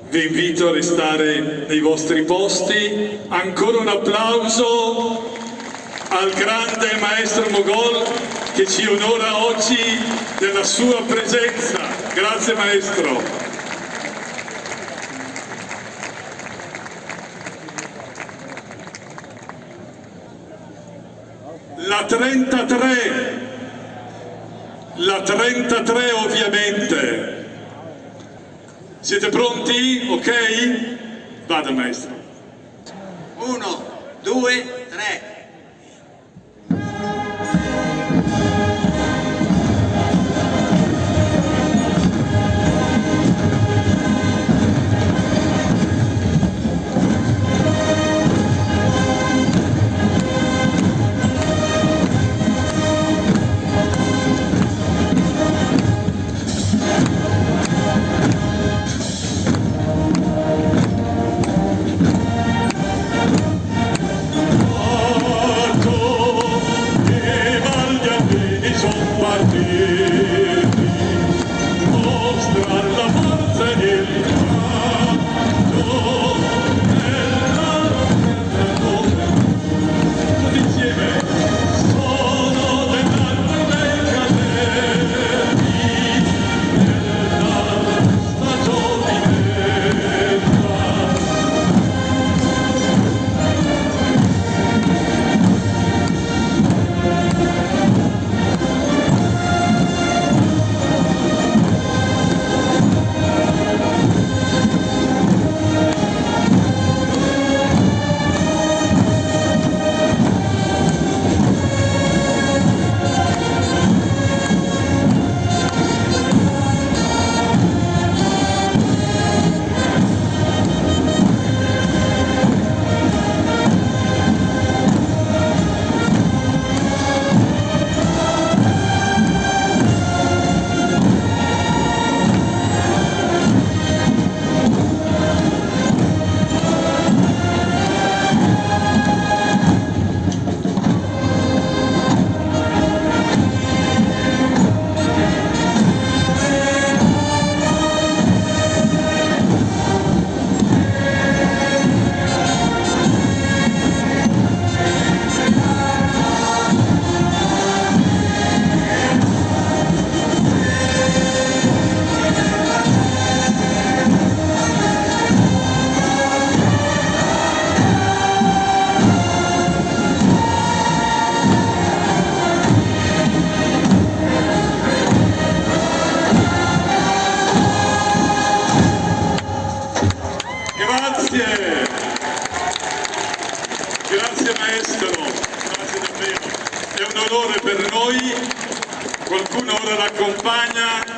Vi invito a restare nei vostri posti. Ancora un applauso al grande maestro Mogol che ci onora oggi della sua presenza. Grazie maestro. La 33 ovviamente. Siete pronti? Ok? Vada maestro. 1, 2, 3. Grazie maestro, grazie davvero, è un onore per noi, qualcuno ora l'accompagna